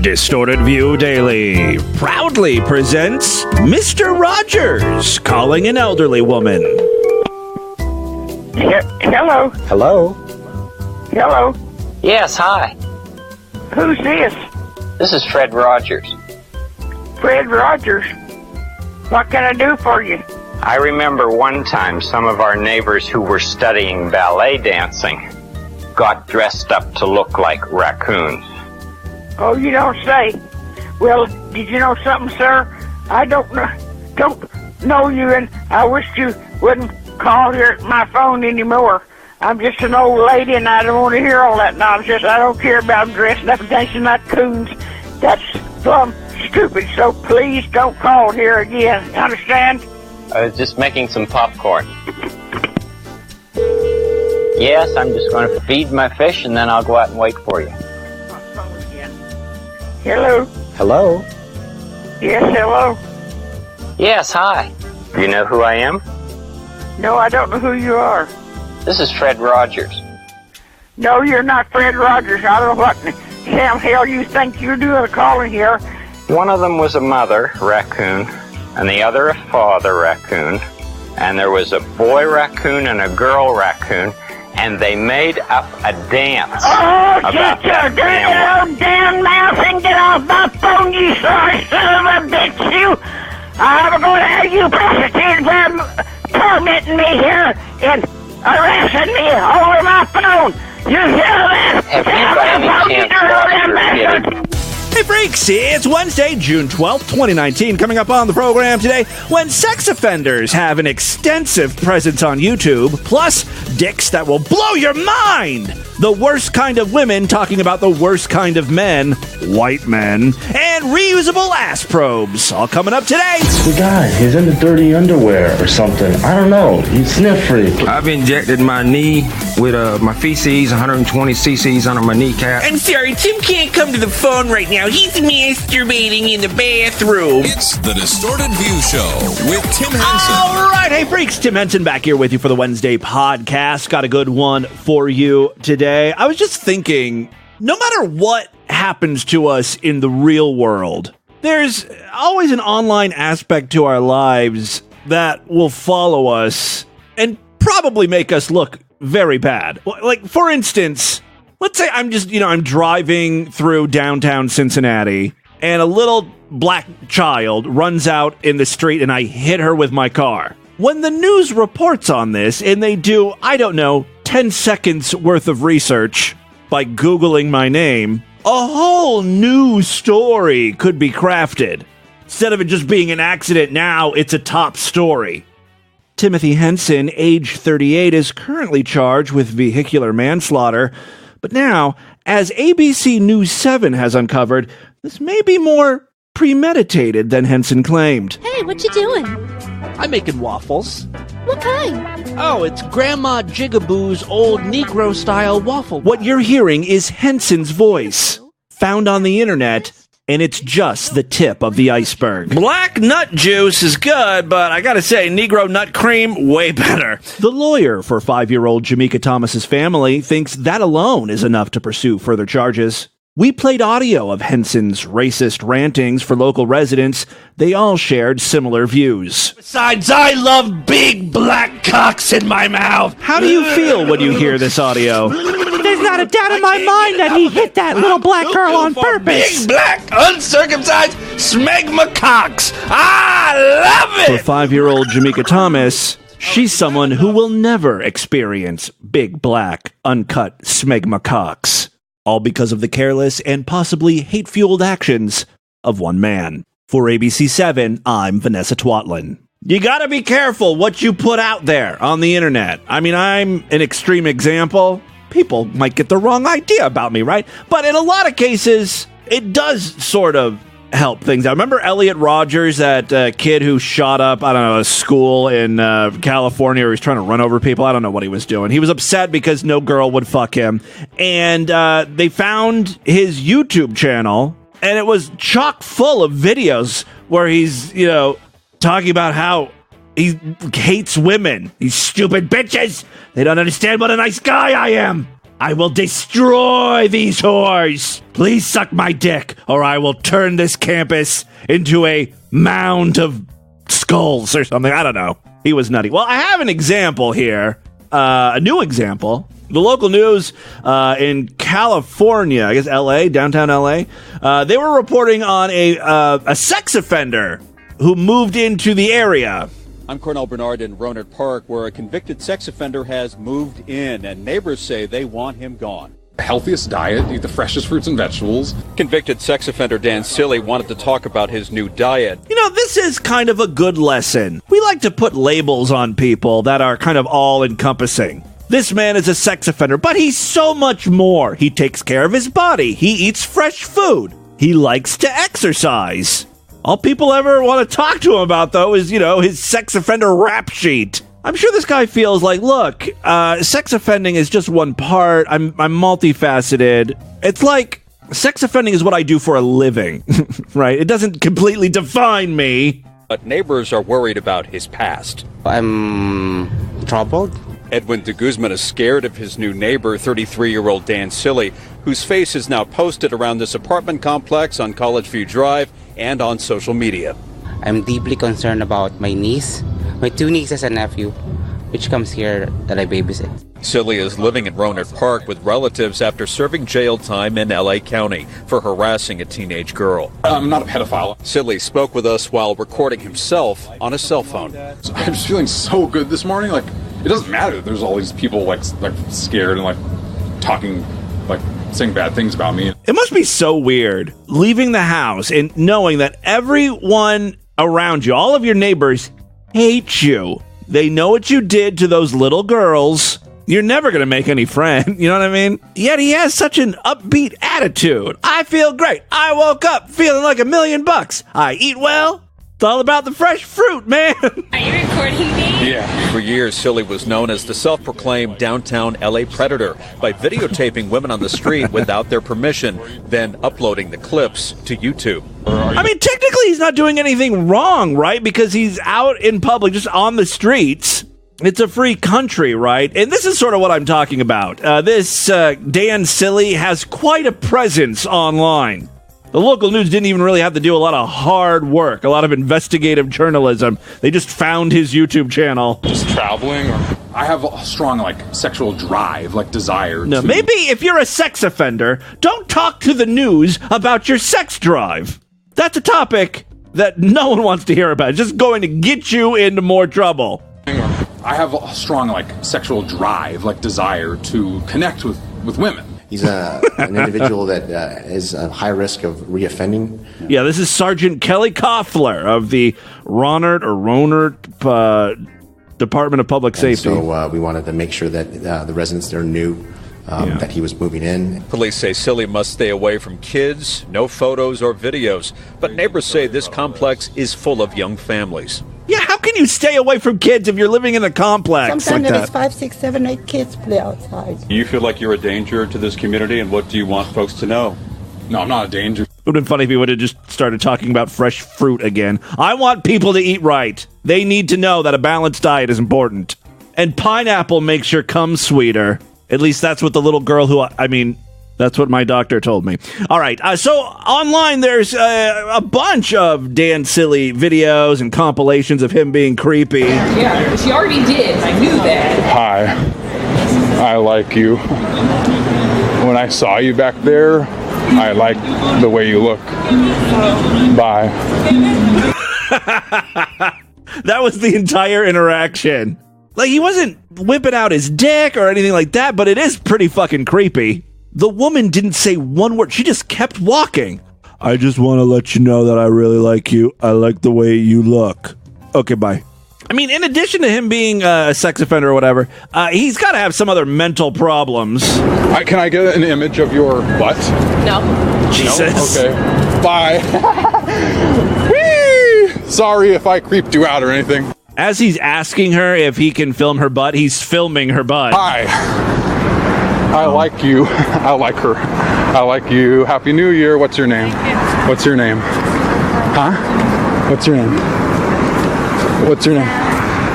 Distorted View Daily proudly presents Mr. Rogers calling an elderly woman. Hello? Hello? Hello? Yes, hi. Who's this? This is Fred Rogers. Fred Rogers. What can I do for you? I remember one time some of our neighbors who were studying ballet dancing got dressed up to look like raccoons. Oh, you don't say. Well, did you know something, sir? I don't know you, and I wish you wouldn't call here my phone anymore. I'm just an old lady, and I don't want to hear all that nonsense. I don't care about dressing up and dancing like coons. That's plumb stupid, so please don't call here again. Understand? I was just making some popcorn. Yes, I'm just going to feed my fish, and then I'll go out and wait for you. Hello? Hello? Yes, hello? Yes, hi. You know who I am? No, I don't know who you are. This is Fred Rogers. No, you're not Fred Rogers. I don't know what damn hell you think you're doing calling here. One of them was a mother raccoon, and the other a father raccoon, and there was a boy raccoon and a girl raccoon, and they made up a dance. Oh, shut your dirty old damn mouth and get off my phone, you sorry son of a bitch, you! I'm going to have you prosecuted for tormenting me here and harassing me over my phone! You hear that? Have you by any chance lost your kid? Hey freaks, it's Wednesday, June 12th, 2019. Coming up on the program today, when sex offenders have an extensive presence on YouTube, plus dicks that will blow your mind, the worst kind of women talking about the worst kind of men, white men, and reusable ass probes, all coming up today. The guy, he's in the dirty underwear or something. I don't know. He's sniff freak. I've injected my knee with my feces, 120 cc's under my kneecap. I'm sorry, Tim can't come to the phone right now. He's masturbating in the bathroom. It's the Distorted View Show with Tim Henson. All right, hey freaks, Tim Henson back here with you for the Wednesday podcast. Got a good one for you today. I was just thinking, no matter what happens to us in the real world, there's always an online aspect to our lives that will follow us and probably make us look very bad. Like, for instance, let's say I'm driving through downtown Cincinnati and a little black child runs out in the street and I hit her with my car. When the news reports on this and they do, 10 seconds worth of research by Googling my name, a whole new story could be crafted. Instead of it just being an accident, now it's a top story. Timothy Henson, age 38, is currently charged with vehicular manslaughter. But now, as ABC News 7 has uncovered, this may be more premeditated than Henson claimed. Hey, what you doing? I'm making waffles. What kind? Oh, it's Grandma Jigaboo's old Negro-style waffle. What you're hearing is Henson's voice, found on the internet, and it's just the tip of the iceberg. Black nut juice is good, but I gotta say, Negro nut cream, way better. The lawyer for 5-year-old Jamaica Thomas's family thinks that alone is enough to pursue further charges. We played audio of Henson's racist rantings for local residents. They all shared similar views. Besides, I love big black cocks in my mouth. How do you feel when you hear this audio? There's not a doubt in my mind that he hit that little black girl on purpose. Big black uncircumcised smegma cocks. I love it. For 5-year-old Jamaica Thomas, she's someone who will never experience big black uncut smegma cocks. All because of the careless and possibly hate-fueled actions of one man. For ABC 7, I'm Vanessa Twatlin. You gotta be careful what you put out there on the internet. I mean, I'm an extreme example. People might get the wrong idea about me, right? But in a lot of cases, it does sort of help things out. Remember Elliot Rogers, that kid who shot up, a school in California where he was trying to run over people? I don't know what he was doing. He was upset because no girl would fuck him. And they found his YouTube channel, and it was chock full of videos where he's, talking about how he hates women. These stupid bitches. They don't understand what a nice guy I am. I will destroy these whores. Please suck my dick, or I will turn this campus into a mound of skulls or something. I don't know. He was nutty. Well, I have an example here, a new example. The local news in California, I guess L.A., downtown L.A., they were reporting on a sex offender who moved into the area. I'm Cornell Bernard in Rohnert Park, where a convicted sex offender has moved in, and neighbors say they want him gone. The healthiest diet, eat the freshest fruits and vegetables. Convicted sex offender Dan Silly wanted to talk about his new diet. You know, this is kind of a good lesson. We like to put labels on people that are kind of all-encompassing. This man is a sex offender, but he's so much more. He takes care of his body. He eats fresh food. He likes to exercise. All people ever want to talk to him about, though, is, you know, his sex offender rap sheet. I'm sure this guy feels like, look, sex offending is just one part. I'm multifaceted. It's like sex offending is what I do for a living, right? It doesn't completely define me. But neighbors are worried about his past. I'm troubled. Edwin de Guzman is scared of his new neighbor, 33-year-old Dan Silly, whose face is now posted around this apartment complex on College View Drive and on social media. I'm deeply concerned about my niece, my 2 nieces and nephew, which comes here that I babysit. Silly is living in Rohnert Park with relatives after serving jail time in L.A. County for harassing a teenage girl. I'm not a pedophile. Silly spoke with us while recording himself on a cell phone. I'm just feeling so good this morning. Like, it doesn't matter that there's all these people like scared and like talking, like saying bad things about me. It must be so weird leaving the house and knowing that everyone around you, all of your neighbors, hate you. They know what you did to those little girls. You're never going to make any friends. You know what I mean? Yet he has such an upbeat attitude. I feel great. I woke up feeling like $1 million. I eat well. It's all about the fresh fruit, man. Are you recording me? Yeah. For years, Silly was known as the self-proclaimed downtown LA predator by videotaping women on the street without their permission, then uploading the clips to YouTube. I mean, technically he's not doing anything wrong, right? Because he's out in public, just on the streets. It's a free country, right? And this is sort of what I'm talking about. This Dan Silly has quite a presence online. The local news didn't even really have to do a lot of hard work, a lot of investigative journalism. They just found his YouTube channel. Just traveling. I have a strong, like, sexual drive, like, desire. No, maybe if you're a sex offender, don't talk to the news about your sex drive. That's a topic that no one wants to hear about. It's just going to get you into more trouble. I have a strong, like, sexual drive, like, desire to connect with women. He's an individual that is a high risk of reoffending. Yeah, this is Sergeant Kelly Koffler of the Rohnert Department of Public Safety. So we wanted to make sure that the residents there knew that he was moving in. Police say Silly must stay away from kids, no photos or videos. But neighbors say this complex is full of young families. Yeah, how can you stay away from kids if you're living in a complex? Sometimes like there is 5, 6, 7, 8 kids play outside. Do you feel like you're a danger to this community, and what do you want folks to know? No, I'm not a danger. It would have been funny if he would have just started talking about fresh fruit again. I want people to eat right. They need to know that a balanced diet is important. And pineapple makes your cum sweeter. At least that's what the little girl that's what my doctor told me. All right, so online there's a bunch of Dan Silly videos and compilations of him being creepy. Yeah, she already did. I knew that. Hi, I like you. When I saw you back there, I liked the way you look. Bye. That was the entire interaction. Like, he wasn't whipping out his dick or anything like that, but it is pretty fucking creepy. The woman didn't say one word. She just kept walking. I just want to let you know that I really like you. I like the way you look. Okay, bye. I mean, in addition to him being a sex offender or whatever, he's got to have some other mental problems. Can I get an image of your butt? No. Jesus. No? Okay. Bye. Whee! Sorry if I creeped you out or anything. As he's asking her if he can film her butt, he's filming her butt. Hi. I like you. I like her. I like you. Happy New Year. What's your name? What's your name? Huh? What's your name? What's your name?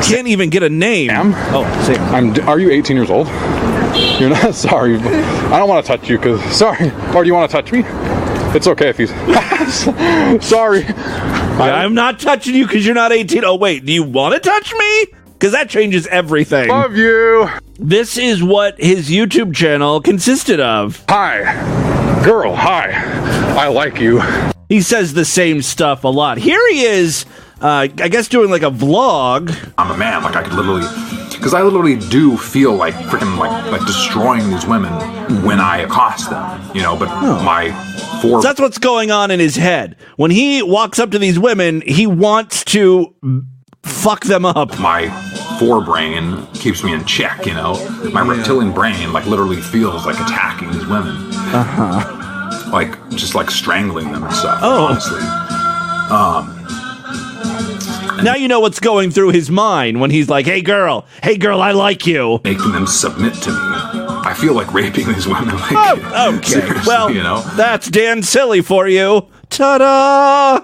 Can't even get a name. Sam? Oh, Sam. Are you 18 years old? You're not sorry. But I don't want to touch you because sorry. Or do you want to touch me? It's okay if he's sorry. I'm not touching you because you're not 18. Oh, wait, do you want to touch me? Because that changes everything. Love you. This is what his YouTube channel consisted of. Hi. Girl, hi. I like you. He says the same stuff a lot. Here he is, I guess doing like a vlog. I'm a man, like I could literally... Because I literally do feel like freaking like destroying these women when I accost them, you know, but So that's what's going on in his head. When he walks up to these women, he wants to fuck them up. My forebrain keeps me in check, you know. My reptilian brain like literally feels like attacking these women. Like just like strangling them and stuff, honestly. Now you know what's going through his mind when he's like, hey girl, I like you. Making them submit to me. I feel like raping these women. Like, okay. Well, you know? That's Dan Silly for you. Ta-da!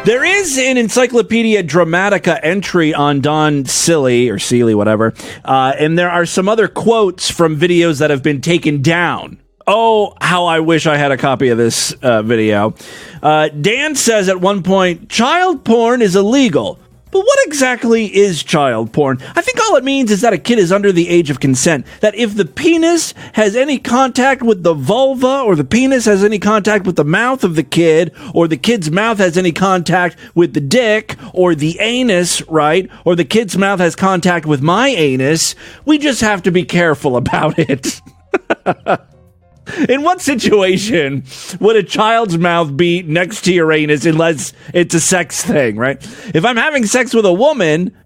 There is an Encyclopedia Dramatica entry on Don Silly, or Seeley, whatever, and there are some other quotes from videos that have been taken down. Oh, how I wish I had a copy of this video. Dan says at one point, child porn is illegal. But what exactly is child porn? I think all it means is that a kid is under the age of consent. That if the penis has any contact with the vulva, or the penis has any contact with the mouth of the kid, or the kid's mouth has any contact with the dick, or the anus, right? Or the kid's mouth has contact with my anus, we just have to be careful about it. In what situation would a child's mouth be next to your anus unless it's a sex thing, right? If I'm having sex with a woman,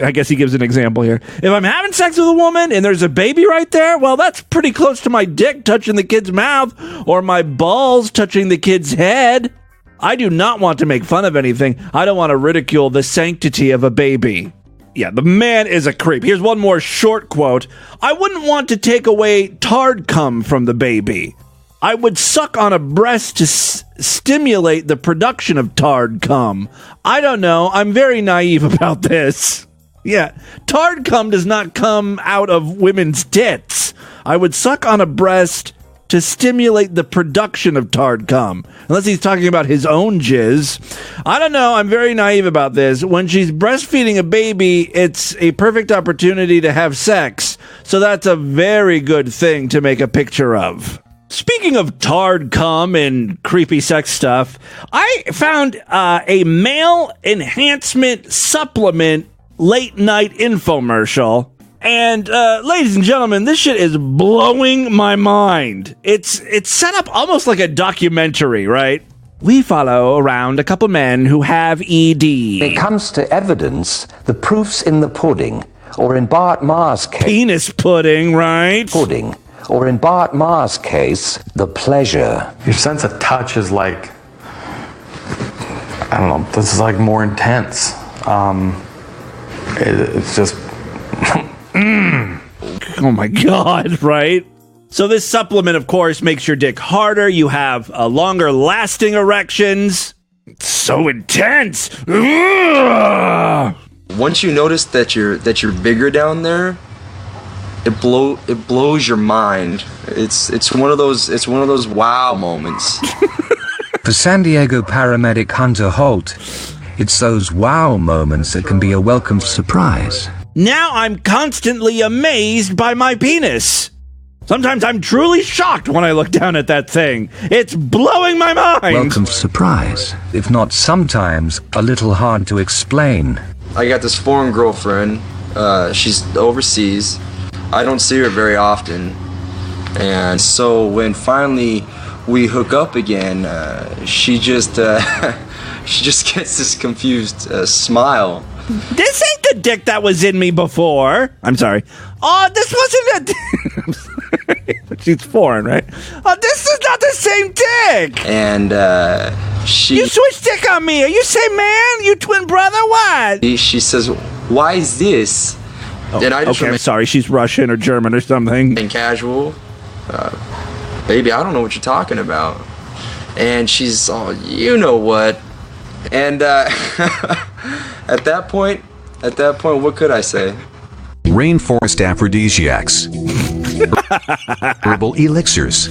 I guess he gives an example here. If I'm having sex with a woman and there's a baby right there, well, that's pretty close to my dick touching the kid's mouth or my balls touching the kid's head. I do not want to make fun of anything. I don't want to ridicule the sanctity of a baby. Yeah, the man is a creep. Here's one more short quote. I wouldn't want to take away tard cum from the baby. I would suck on a breast to stimulate the production of tard cum. I don't know. I'm very naive about this. Yeah, tard cum does not come out of women's tits. I would suck on a breast to stimulate the production of tard cum. Unless he's talking about his own jizz. I don't know. I'm very naive about this. When she's breastfeeding a baby, it's a perfect opportunity to have sex. So that's a very good thing to make a picture of. Speaking of tard cum and creepy sex stuff, I found a male enhancement supplement late night infomercial. And, ladies and gentlemen, this shit is blowing my mind. It's set up almost like a documentary, right? We follow around a couple men who have ED. When it comes to evidence, the proof's in the pudding, or in Bart Ma's case... Penis pudding, right? Pudding. Or in Bart Ma's case, the pleasure. Your sense of touch is like... I don't know, this is like more intense. It's just... Oh my God, right? So this supplement, of course, makes your dick harder. You have longer lasting erections. It's so intense. Ugh! Once you notice that you're bigger down there, it blows your mind. It's one of those wow moments. For San Diego paramedic Hunter Holt, it's those wow moments that can be a welcome surprise. Now I'm constantly amazed by my penis. Sometimes I'm truly shocked when I look down at that thing. It's blowing my mind. Welcome surprise, if not sometimes a little hard to explain. I got this foreign girlfriend. She's overseas. I don't see her very often. And so when finally we hook up again, she just gets this confused smile. This ain't the dick that was in me before. I'm sorry. Oh, this wasn't a dick. She's foreign, right? Oh, this is not the same dick. And You switched dick on me. Are you same man? You twin brother? What? She says, why is this? Oh, and I just I'm sorry. She's Russian or German or something. And casual. Baby, I don't know what you're talking about. And she's, oh, you know what? And at that point, what could I say? Rainforest aphrodisiacs. Herbal elixirs.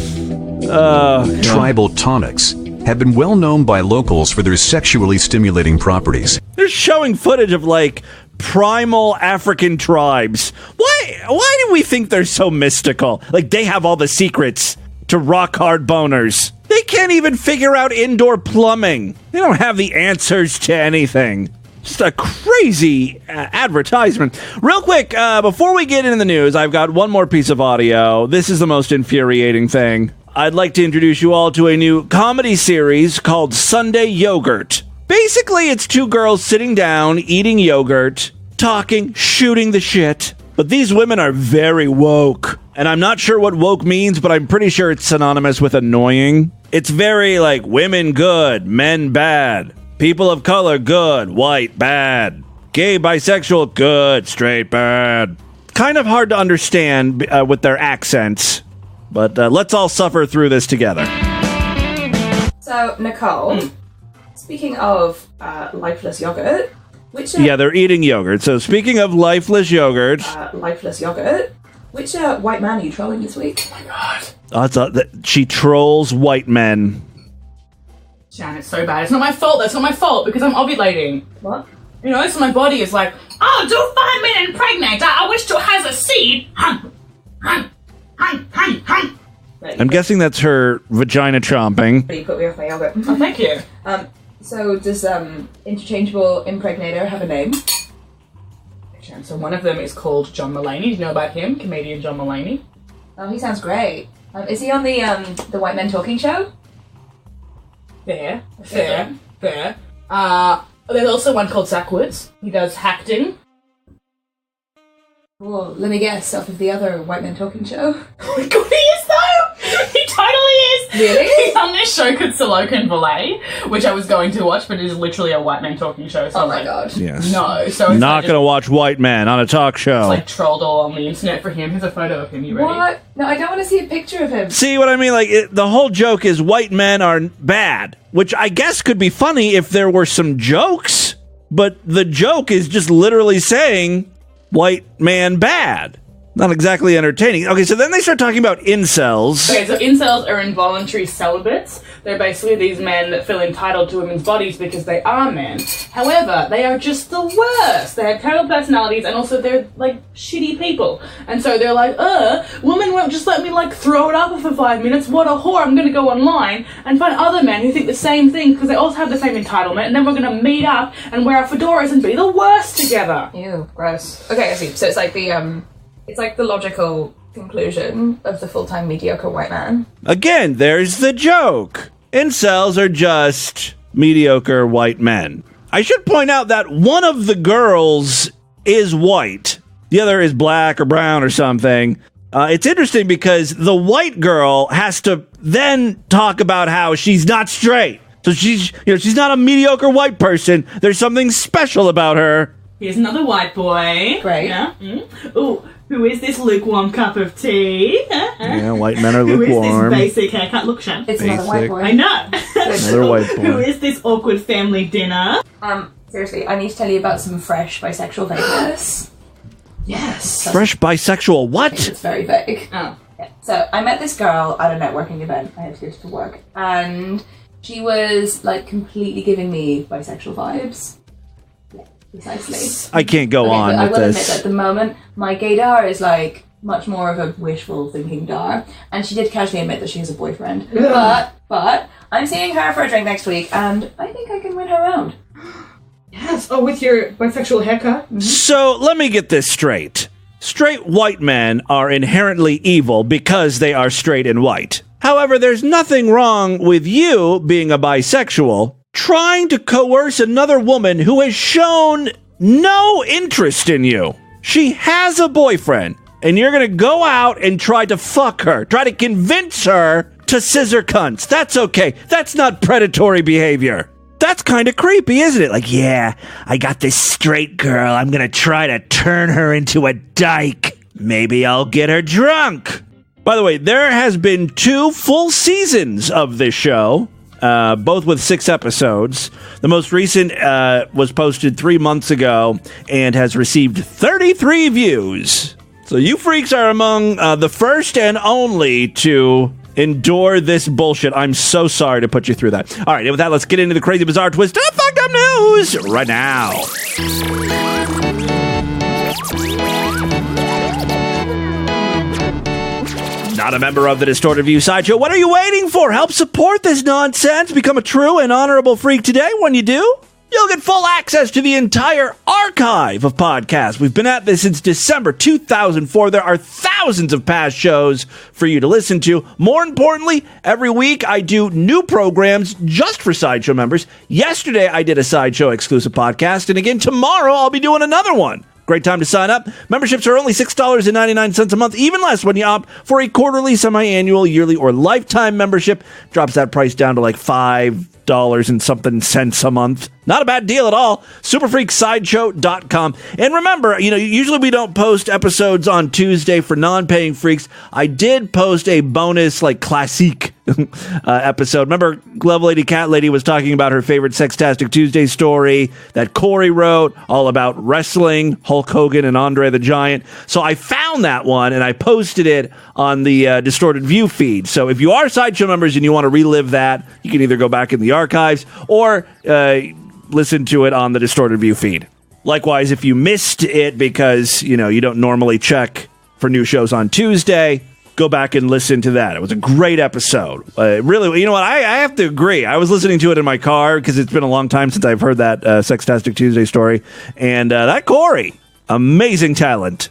Tribal tonics have been well known by locals for their sexually stimulating properties. They're showing footage of, like, primal African tribes. Why do we think they're so mystical? Like, they have all the secrets to rock-hard boners. They can't even figure out indoor plumbing. They don't have the answers to anything. Just a crazy advertisement. Real quick, before we get into the news, I've got one more piece of audio. This is the most infuriating thing. I'd like to introduce you all to a new comedy series called Sunday Yogurt. Basically, it's two girls sitting down, eating yogurt, talking, shooting the shit. But these women are very woke. And I'm not sure what woke means, but I'm pretty sure it's synonymous with annoying. It's very like women good, men bad. People of color good, white bad. Gay, bisexual good, straight bad. Kind of hard to understand with their accents. But let's all suffer through this together. So, Nicole, speaking of lifeless yogurt, which... Yeah, they're eating yogurt. So, speaking of lifeless yogurt... which white man are you trolling this week? Oh my god. She trolls white men. Jan, it's so bad. It's not my fault. That's not my fault because I'm ovulating. What? You know, so my body is like, oh, do 5 minutes pregnant. I wish to has a seed. I'm guessing that's her vagina chomping. You put me off my yogurt. Oh, thank you. So does interchangeable impregnator have a name? So one of them is called John Mulaney. Do you know about him? Comedian John Mulaney. Oh, he sounds great. Is he on the White Men Talking Show? Fair. There's also one called Zach Woods. He does acting. Well, let me guess, off of the other White Men Talking Show. Oh my god, he is though! He totally is! Really? He's on this show called Silocan Valet, which I was going to watch, but it is literally a White Men Talking Show. So oh my god. Yes. No, so it's not gonna watch white men on a talk show. It's like trolled all on the internet for him. Here's a photo of him. You ready? What? No, I don't want to see a picture of him. See what I mean? Like, the whole joke is white men are bad, which I guess could be funny if there were some jokes, but the joke is just literally saying white man bad. Not exactly entertaining. Okay, so then they start talking about incels. Okay, so incels are involuntary celibates. They're basically these men that feel entitled to women's bodies because they are men. However, they are just the worst. They have terrible personalities and also they're, like, shitty people. And so they're like, women won't just let me, like, throw it up for 5 minutes. What a whore. I'm gonna go online and find other men who think the same thing because they also have the same entitlement and then we're gonna meet up and wear our fedoras and be the worst together. Ew, gross. Okay, I see. So it's like the logical conclusion of the full-time mediocre white man. Again, there's the joke. Incels are just mediocre white men. I should point out that one of the girls is white. The other is black or brown or something. It's interesting because the white girl has to then talk about how she's not straight. So she's not a mediocre white person. There's something special about her. Here's another white boy. Great. Yeah. Ooh. Who is this lukewarm cup of tea? Yeah, white men are lukewarm. Who is this basic haircut? Look, Shan. It's another white boy. I know. Another white boy. Who is this awkward family dinner? Seriously, I need to tell you about some fresh bisexual vagueness. Yes. Fresh bisexual what? It's very vague. Oh. Yeah. So I met this girl at a networking event. I had to go to work. And she was, like, completely giving me bisexual vibes. Precisely. I can't go on with this. I will admit that at the moment, my gaydar is like much more of a wishful thinking dar, and she did casually admit that she has a boyfriend. But I'm seeing her for a drink next week, and I think I can win her round. Yes. Oh, with your bisexual haircut. Mm-hmm. So let me get this straight. Straight white men are inherently evil because they are straight and white. However, there's nothing wrong with you being a bisexual trying to coerce another woman who has shown no interest in you. She has a boyfriend, and you're gonna go out and try to fuck her, try to convince her to scissor cunts. That's okay. That's not predatory behavior. That's kind of creepy, isn't it? Like, yeah, I got this straight girl. I'm gonna try to turn her into a dyke. Maybe I'll get her drunk. By the way, there has been 2 full seasons of this show. Both with 6 episodes. The most recent was posted 3 months ago and has received 33 views. It's So you freaks are among the first and only to endure this bullshit. I'm so sorry to put you through that. All right, and with that, let's get into the crazy, bizarre twist of fucked up news right now. Not a member of the Distorted View Sideshow? What are you waiting for? Help support this nonsense. Become a true and honorable freak today. When you do, you'll get full access to the entire archive of podcasts. We've been at this since December 2004. There are thousands of past shows for you to listen to. More importantly, every week I do new programs just for Sideshow members. Yesterday I did a Sideshow exclusive podcast, and again tomorrow I'll be doing another one. Great time to sign up. Memberships are only $6.99 a month, even less when you opt for a quarterly, semi-annual, yearly, or lifetime membership. Drops that price down to like $5 and something cents a month. Not a bad deal at all. Superfreaksideshow.com. And remember, usually we don't post episodes on Tuesday for non-paying freaks. I did post a bonus, classique episode. Remember, Glove Lady Cat Lady was talking about her favorite Sextastic Tuesday story that Corey wrote, all about wrestling, Hulk Hogan and Andre the Giant. So I found that one and I posted it on the Distorted View feed. So if you are Sideshow members and you want to relive that, you can either go back in the archives or listen to it on the Distorted View feed. Likewise, if you missed it because, you don't normally check for new shows on Tuesday, go back and listen to that. It was a great episode. Really, you know what? I have to agree. I was listening to it in my car because it's been a long time since I've heard that Sextastic Tuesday story. And that Corey, amazing talent.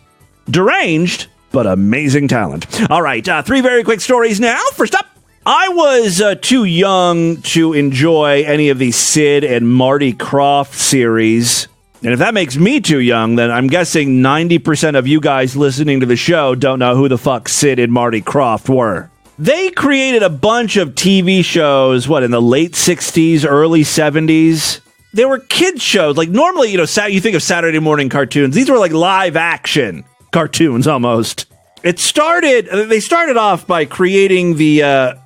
Deranged, but amazing talent. All right, 3 very quick stories now. First up, I was too young to enjoy any of the Sid and Marty Krofft series. And if that makes me too young, then I'm guessing 90% of you guys listening to the show don't know who the fuck Sid and Marty Krofft were. They created a bunch of TV shows, in the late 60s, early 70s? They were kids shows. Normally, you think of Saturday morning cartoons. These were live action cartoons almost. They started off by creating the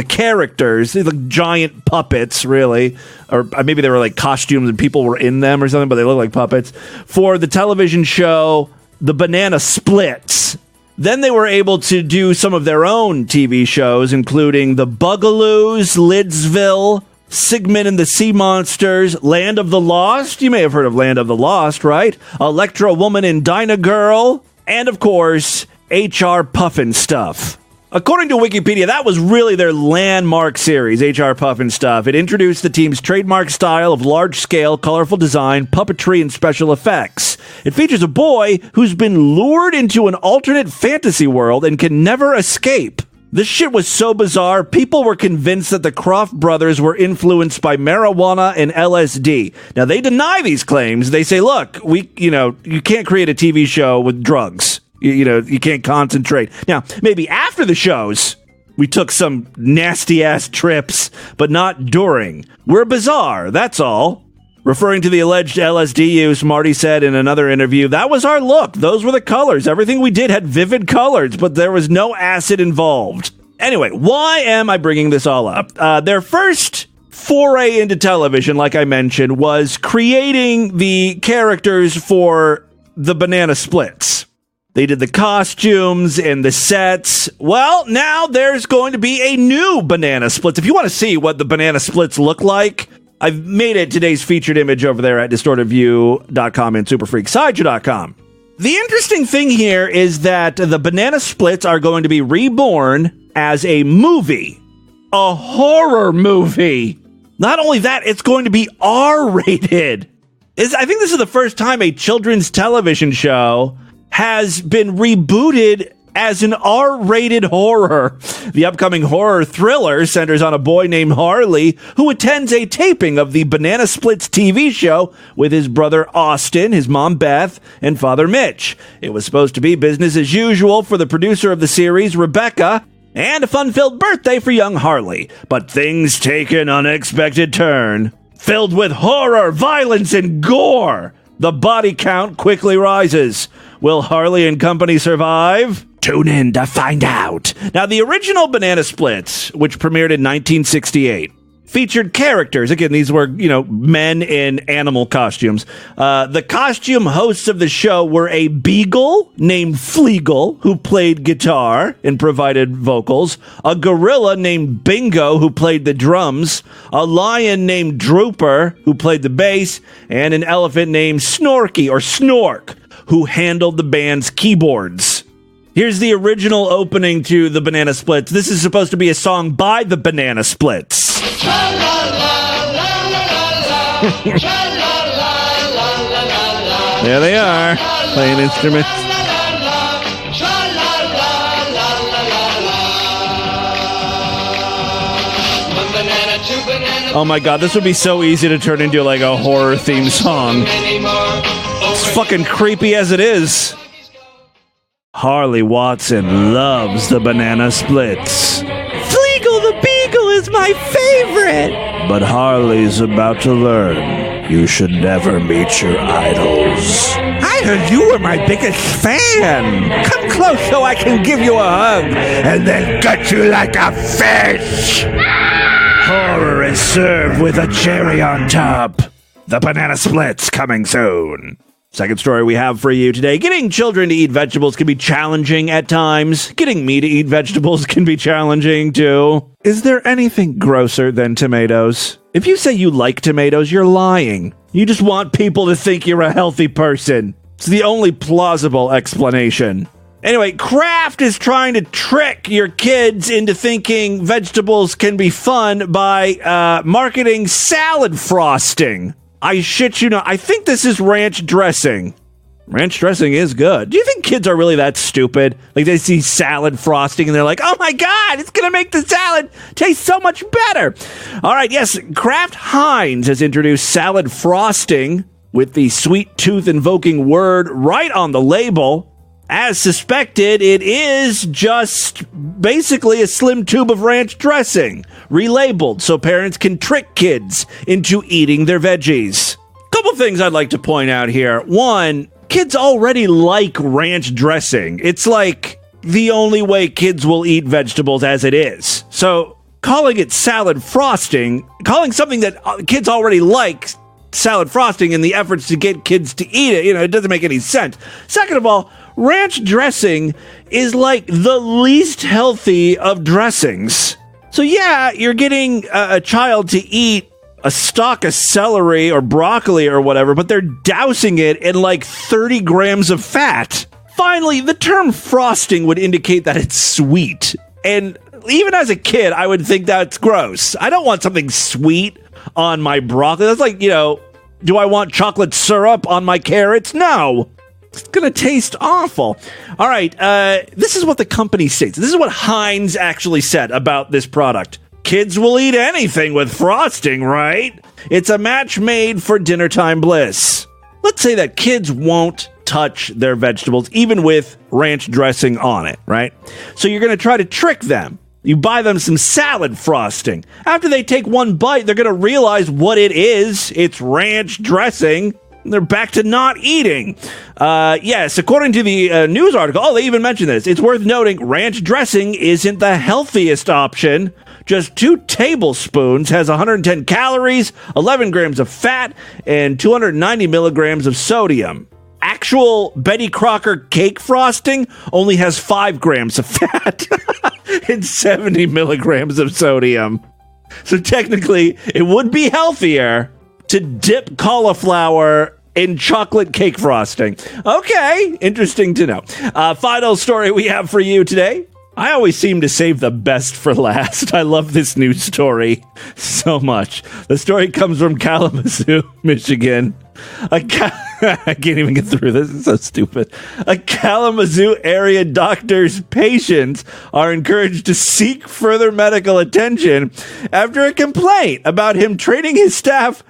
characters, the giant puppets, really, or maybe they were costumes and people were in them or something, but they look like puppets, for the television show The Banana Splits. Then they were able to do some of their own TV shows, including The Bugaloos, Lidsville, Sigmund and the Sea Monsters, Land of the Lost. You may have heard of Land of the Lost, right? Electra Woman and Dinah Girl, and of course, HR Puffin Stuff. According to Wikipedia, that was really their landmark series, HR Puffin Stuff. It introduced the team's trademark style of large-scale, colorful design, puppetry, and special effects. It features a boy who's been lured into an alternate fantasy world and can never escape. This shit was so bizarre, people were convinced that the Krofft brothers were influenced by marijuana and LSD. Now, they deny these claims. They say, look, you can't create a TV show with drugs. You can't concentrate. Now, maybe after the shows, we took some nasty-ass trips, but not during. We're bizarre, that's all. Referring to the alleged LSD use, Marty said in another interview, that was our look. Those were the colors. Everything we did had vivid colors, but there was no acid involved. Anyway, why am I bringing this all up? Their first foray into television, like I mentioned, was creating the characters for the Banana Splits. They did the costumes and the sets. Well, now there's going to be a new Banana Splits. If you want to see what the Banana Splits look like, I've made it today's featured image over there at DistortedView.com and SuperFreakSideshow.com. The interesting thing here is that the Banana Splits are going to be reborn as a movie. A horror movie. Not only that, it's going to be R-rated. I think this is the first time a children's television show has been rebooted as an R-rated horror. The upcoming horror thriller centers on a boy named Harley who attends a taping of the Banana Splits TV show with his brother Austin, his mom Beth, and father Mitch. It was supposed to be business as usual for the producer of the series, Rebecca, and a fun-filled birthday for young Harley. But things take an unexpected turn. Filled with horror, violence, and gore, the body count quickly rises. Will Harley and company survive? Tune in to find out. Now, the original Banana Splits, which premiered in 1968, featured characters. Again, these were, men in animal costumes. The costume hosts of the show were a beagle named Fleagle, who played guitar and provided vocals, a gorilla named Bingo, who played the drums, a lion named Drooper, who played the bass, and an elephant named Snorky, or Snork, who handled the band's keyboards. Here's the original opening to the Banana Splits. This is supposed to be a song by the Banana Splits. There they are, playing instruments. Oh my god, this would be so easy to turn into like a horror theme song. It's fucking creepy as it is. Harley Watson loves the Banana Splits. Fleagle the Beagle is my favorite! But Harley's about to learn you should never meet your idols. I heard you were my biggest fan! Come close so I can give you a hug, and then gut you like a fish! Horror is served with a cherry on top. The Banana Splits coming soon. Second story we have for you today. Getting children to eat vegetables can be challenging at times. Getting me to eat vegetables can be challenging too. Is there anything grosser than tomatoes? If you say you like tomatoes, you're lying. You just want people to think you're a healthy person. It's the only plausible explanation. Anyway, Kraft is trying to trick your kids into thinking vegetables can be fun by marketing salad frosting. I shit you not. I think this is ranch dressing. Ranch dressing is good. Do you think kids are really that stupid? Like they see salad frosting and they're like, oh my God, it's going to make the salad taste so much better. All right, yes, Kraft Heinz has introduced salad frosting with the sweet tooth invoking word right on the label. As suspected, it is just basically a slim tube of ranch dressing, relabeled so parents can trick kids into eating their veggies. Couple things I'd like to point out here. One, kids already like ranch dressing. It's like the only way kids will eat vegetables as it is. So calling it salad frosting, calling something that kids already like salad frosting in the efforts to get kids to eat it, it doesn't make any sense. Second of all, ranch dressing is like the least healthy of dressings. So yeah, you're getting a child to eat a stalk of celery or broccoli or whatever, but they're dousing it in like 30 grams of fat. Finally, the term frosting would indicate that it's sweet. And even as a kid, I would think that's gross. I don't want something sweet on my broccoli. That's like, do I want chocolate syrup on my carrots? No. It's going to taste awful. All right, this is what the company states. This is what Heinz actually said about this product. Kids will eat anything with frosting, right? It's a match made for dinner time bliss. Let's say that kids won't touch their vegetables, even with ranch dressing on it, right? So you're going to try to trick them. You buy them some salad frosting. After they take one bite, they're going to realize what it is. It's ranch dressing. They're back to not eating. Yes, according to the news article, they even mentioned this. It's worth noting ranch dressing isn't the healthiest option. Just 2 tablespoons has 110 calories, 11 grams of fat, and 290 milligrams of sodium. Actual Betty Crocker cake frosting only has 5 grams of fat and 70 milligrams of sodium. So technically, it would be healthier to dip cauliflower in chocolate cake frosting. Okay, interesting to know. Final story we have for you today. I always seem to save the best for last. I love this news story so much. The story comes from Kalamazoo, Michigan. I can't even get through this. It's so stupid. A Kalamazoo area doctor's patients are encouraged to seek further medical attention after a complaint about him training his staff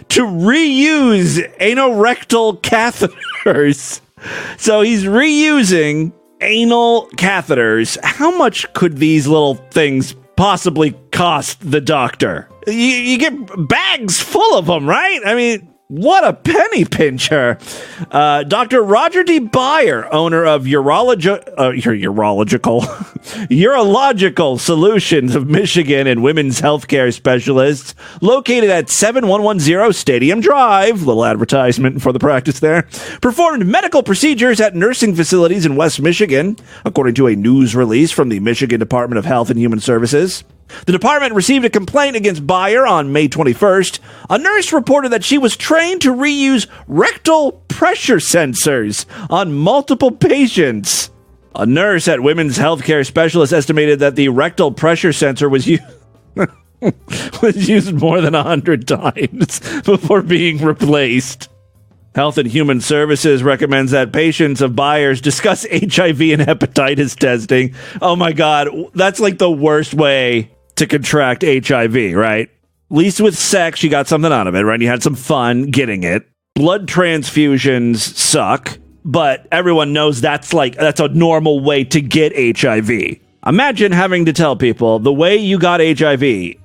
to reuse anorectal catheters. So he's reusing anal catheters. How much could these little things possibly cost the doctor? You get bags full of them, right? I mean, What a penny pincher. Dr. Roger D. Beyer, owner of Urological Solutions of Michigan and women's healthcare specialists, located at 7110 Stadium Drive, little advertisement for the practice there, performed medical procedures at nursing facilities in West Michigan, according to a news release from the Michigan Department of Health and Human Services. The department received a complaint against Beyer on May 21st. A nurse reported that she was trained to reuse rectal pressure sensors on multiple patients. A nurse at Women's Healthcare Specialist estimated that the rectal pressure sensor was used more than 100 times before being replaced. Health and Human Services recommends that patients of Beyers discuss HIV and hepatitis testing. Oh my God, that's like the worst way to contract HIV, right? At least with sex, you got something out of it, right? You had some fun getting it. Blood transfusions suck, but everyone knows that's a normal way to get HIV. Imagine having to tell people the way you got HIV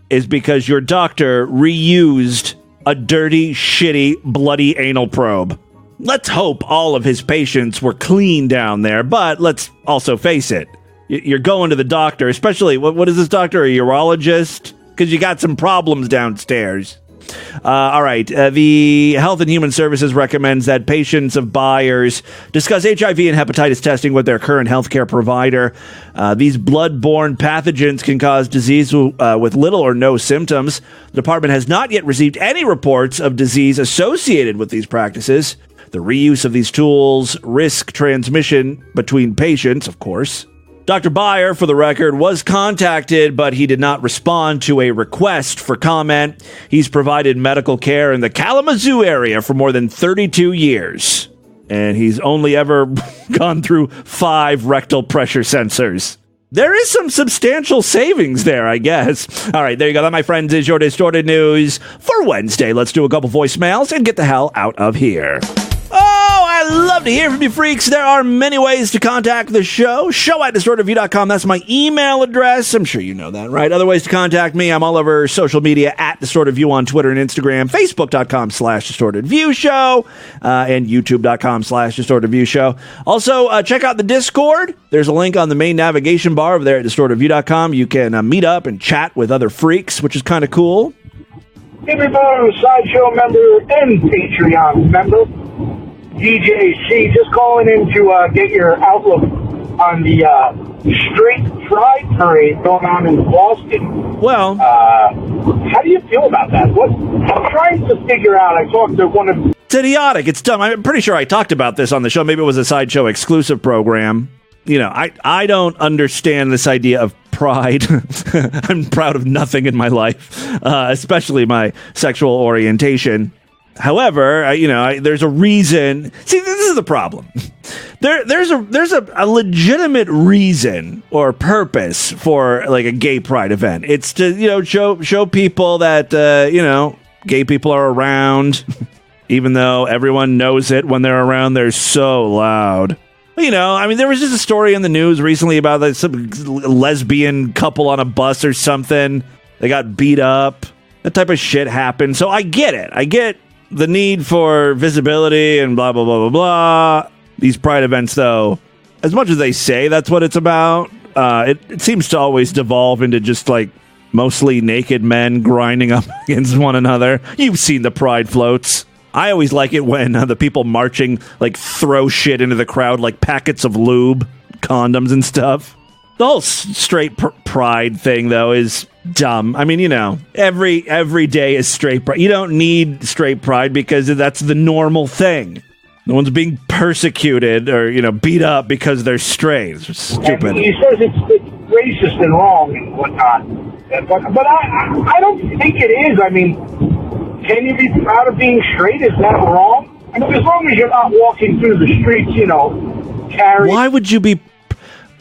is because your doctor reused a dirty, shitty, bloody anal probe. Let's hope all of his patients were clean down there, but let's also face it. You're going to the doctor, especially, what is this doctor, a urologist? Because you got some problems downstairs. All right, the Health and Human Services recommends that patients of Beyers discuss HIV and hepatitis testing with their current healthcare provider. These blood-borne pathogens can cause disease with little or no symptoms. The department has not yet received any reports of disease associated with these practices. The reuse of these tools risk transmission between patients, of course. Dr. Beyer, for the record, was contacted, but he did not respond to a request for comment. He's provided medical care in the Kalamazoo area for more than 32 years. And he's only ever gone through 5 rectal pressure sensors. There is some substantial savings there, I guess. All right, there you go. That, my friends, is your Distorted News for Wednesday. Let's do a couple voicemails and get the hell out of here. I love to hear from you freaks. There are many ways to contact the show. Show@distortedview.com. That's my email address. I'm sure you know that, right? Other ways to contact me, I'm all over social media at DistortedView on Twitter and Instagram, Facebook.com/DistortedViewShow, and YouTube.com/DistortedViewShow. Also, check out the Discord. There's a link on the main navigation bar over there at DistortedView.com. You can meet up and chat with other freaks, which is kind of cool. Everybody, Sideshow member and Patreon member. DJC, just calling in to get your outlook on the Straight Pride Parade going on in Boston. Well, how do you feel about that? I'm trying to figure out. I talked to one of... It's idiotic. It's dumb. I'm pretty sure I talked about this on the show. Maybe it was a Sideshow exclusive program. You know, I don't understand this idea of pride. I'm proud of nothing in my life, especially my sexual orientation. However, there's a reason. See, this is the problem. There's a legitimate reason or purpose for like a gay pride event. It's to show people that gay people are around, even though everyone knows it when they're around. They're so loud. There was just a story in the news recently about some lesbian couple on a bus or something. They got beat up. That type of shit happened. So I get it. I get the need for visibility and blah, blah, blah, blah, blah. These pride events, though, as much as they say that's what it's about, it seems to always devolve into just, like, mostly naked men grinding up against one another. You've seen the pride floats. I always like it when the people marching, like, throw shit into the crowd, like packets of lube, condoms and stuff. The whole straight pride thing, though, is dumb. I mean, every day is straight pride. You don't need straight pride because that's the normal thing. No one's being persecuted or, beat up because they're straight. It's stupid. He says it's racist and wrong and whatnot. But I don't think it is. I mean, can you be proud of being straight? Is that wrong? I mean, as long as you're not walking through the streets, carrying... Why would you be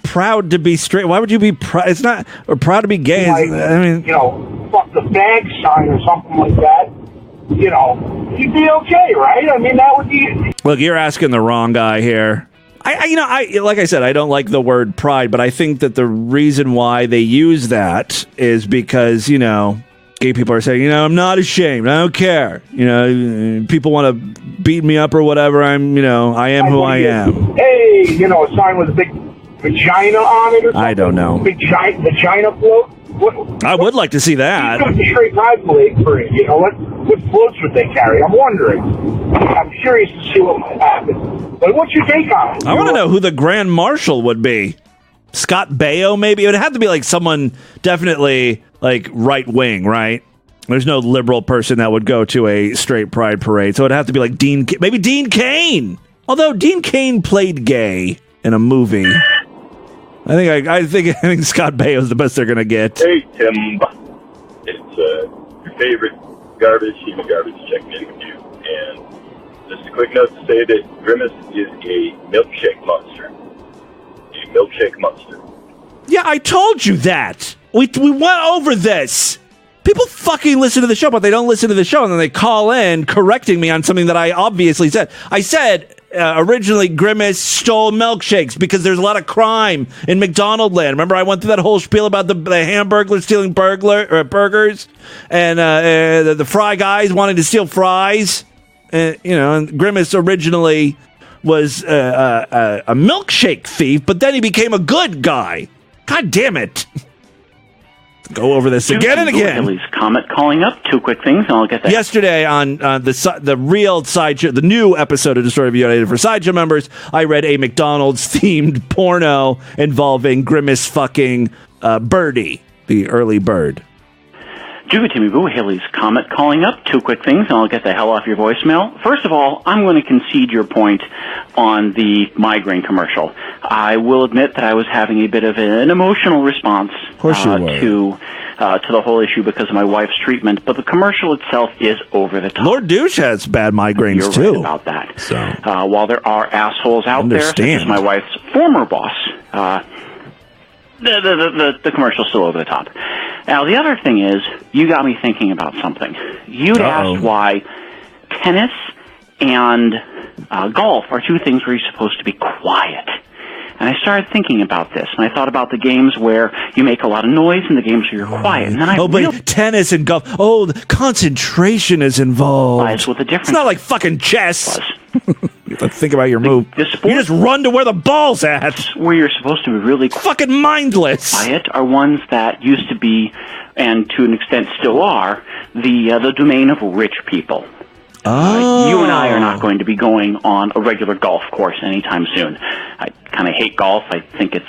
proud to be straight? Why would you be proud? It's not, or proud to be gay. Like, fuck the bag sign or something like that. You'd be okay, right? I mean, that would be... Look, you're asking the wrong guy here. I like I said, I don't like the word pride, but I think that the reason why they use that is because, Gay people are saying, I'm not ashamed. I don't care. People want to beat me up or whatever. I am who I am. Hey, a sign with a big vagina on it or something? I don't know. Big giant vagina float? I would like to see that. What straight pride parade? What floats would they carry? I'm wondering. I'm curious to see what might happen. But what's your take on it? I want to know who the Grand Marshal would be. Scott Baio, maybe? It would have to be like someone definitely like right wing, right? There's no liberal person that would go to a straight pride parade, so it'd have to be like maybe Dean Cain. Although Dean Cain played gay in a movie, I think Scott Baio is the best they're gonna get. Hey Tim, it's your favorite human garbage checking in with you, and just a quick note to say that Grimace is a milkshake monster. Milkshake monster. Yeah, I told you that. We went over this. People fucking listen to the show, but they don't listen to the show, and then they call in correcting me on something that I obviously said. I said originally Grimace stole milkshakes because there's a lot of crime in McDonald land. Remember I went through that whole spiel about the Hamburglar stealing burgers and the fry guys wanting to steal fries. And Grimace originally was a milkshake thief, but then he became a good guy. God damn it. Go over this again and again. Haley's Comet calling up. 2 quick things, and I'll get that. Yesterday on the real Sideshow, the new episode of Distorted View I did for Sideshow members, I read a McDonald's-themed porno involving Grimace fucking Birdie, the early bird. Juga Timmy Boo, Haley's Comet calling up. 2 quick things, and I'll get the hell off your voicemail. First of all, I'm going to concede your point on the migraine commercial. I will admit that I was having a bit of an emotional response to the whole issue because of my wife's treatment, but the commercial itself is over the top. Lord Douche has bad migraines, You're too. Right about that. So, while there are assholes out there, such as my wife's former boss, the commercial's still over the top. Now, the other thing is, you got me thinking about something. You'd asked why tennis and golf are 2 things where you're supposed to be quiet. And I started thinking about this, and I thought about the games where you make a lot of noise and the games where you're quiet. And then but tennis and golf, the concentration is involved. With the difference. It's not like fucking chess. You have to think about your move. You just run to where the ball's at. Where you're supposed to be really fucking mindless. Quiet are ones that used to be, and to an extent still are, the domain of rich people. You and I are not going to be going on a regular golf course anytime soon. I kind of hate golf. I think it's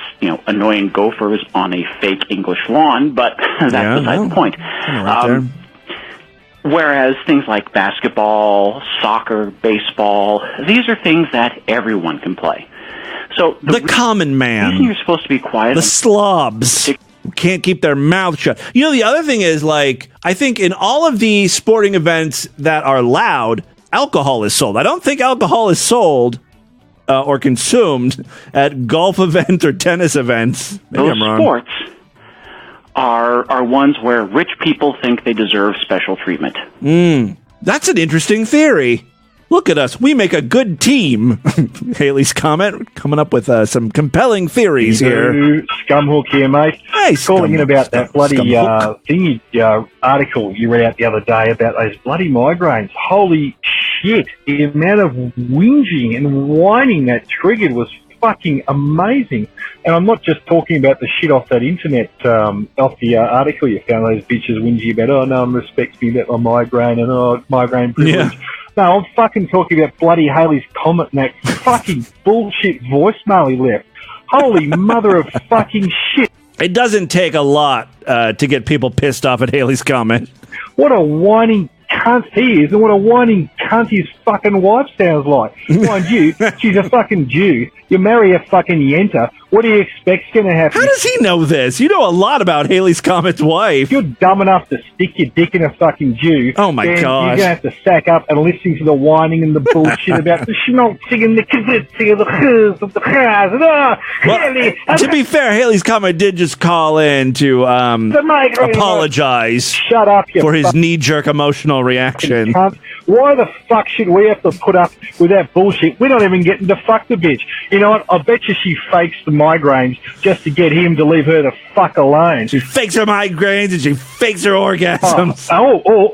annoying gophers on a fake English lawn, but that's beside the point. Whereas things like basketball, soccer, baseball, these are things that everyone can play. So the common man. The reason you're supposed to be quiet. The slobs can't keep their mouth shut. The other thing is, I think in all of the sporting events that are loud, alcohol is sold. I don't think alcohol is sold or consumed at golf events or tennis events. Maybe I'm wrong. Sports are ones where rich people think they deserve special treatment. That's an interesting theory. Look at us. We make a good team. Haley's comment coming up with some compelling theories here. Scumhook here, mate. Hey, calling in about that bloody article you read out the other day about those bloody migraines. Holy shit. The amount of whinging and whining that triggered was fucking amazing. And I'm not just talking about the shit off that internet, off the article you found, those bitches whingy about, no one respects me about my migraine and migraine privilege. Yeah. No, I'm fucking talking about bloody Haley's Comet and that fucking bullshit voicemail he left. Holy mother of fucking shit. It doesn't take a lot to get people pissed off at Haley's Comet. What a whining cunt he is, and what a whining cunt his fucking wife sounds like. Mind you, she's a fucking Jew. You marry a fucking Yenta, what do you expect's going to happen? How does he know this? You know a lot about Haley's Comet's wife. If you're dumb enough to stick your dick in a fucking Jew, oh my god, you're going to have to sack up and listen to the whining and the bullshit about the schmaltzing and the kizitzing and the khz and the khaz. Well, to be fair, Haley's Comet did just call in to apologize. Shut up, you for his knee-jerk emotional reaction. Why the fuck should we have to put up with that bullshit? We're not even getting to fuck the bitch. You know what? I bet you she fakes the migraines just to get him to leave her the fuck alone. She fakes her migraines and she fakes her orgasms.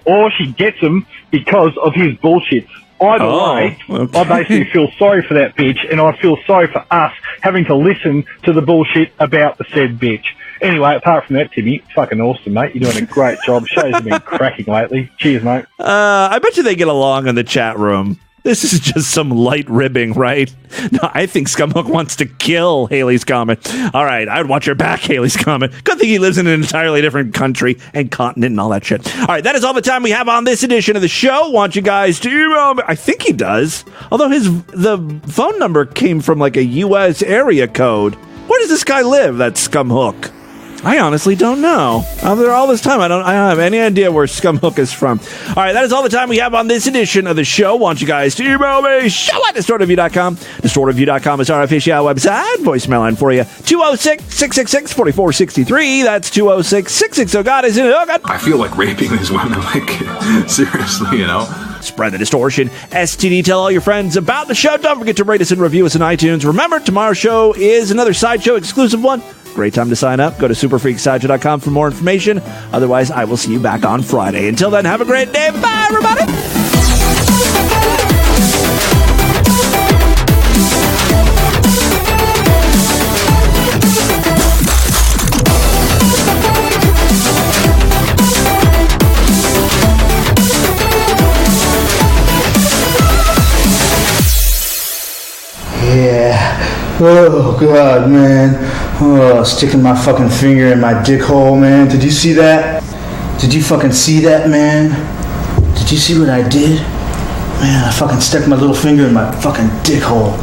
Or she gets them because of his bullshit. Either way, okay. I basically feel sorry for that bitch, and I feel sorry for us having to listen to the bullshit about the said bitch. Anyway, apart from that, Timmy, fucking awesome, mate. You're doing a great job. Shows have been cracking lately. Cheers, mate. I bet you they get along in the chat room. This is just some light ribbing, right? No, I think Scumhook wants to kill Haley's comment. All right, I would watch your back, Haley's comment. Good thing he lives in an entirely different country and continent and all that shit. All right, that is all the time we have on this edition of the show. Want you guys to email me. I think he does. Although the phone number came from like a U.S. area code. Where does this guy live, that Scumhook? I honestly don't know. I'm there all this time. I don't have any idea where Scumhook is from. All right, that is all the time we have on this edition of the show. Want you guys to email me, show@distortedview.com. Distortedview.com is our official website. Voicemail line for you, 206-666-4463. That's 206-660-GOD. Is it? Oh, God. I feel like raping these women, like, seriously, you know? Spread the distortion. STD, tell all your friends about the show. Don't forget to rate us and review us on iTunes. Remember, tomorrow's show is another Sideshow exclusive one. Great time to sign up. Go to superfreaksideshow.com for more information. Otherwise, I will see you back on Friday. Until then, have a great day. Bye, everybody. Yeah. Oh, God, man. Oh, sticking my fucking finger in my dick hole, man. Did you see that? Did you fucking see that, man? Did you see what I did? Man, I fucking stuck my little finger in my fucking dick hole.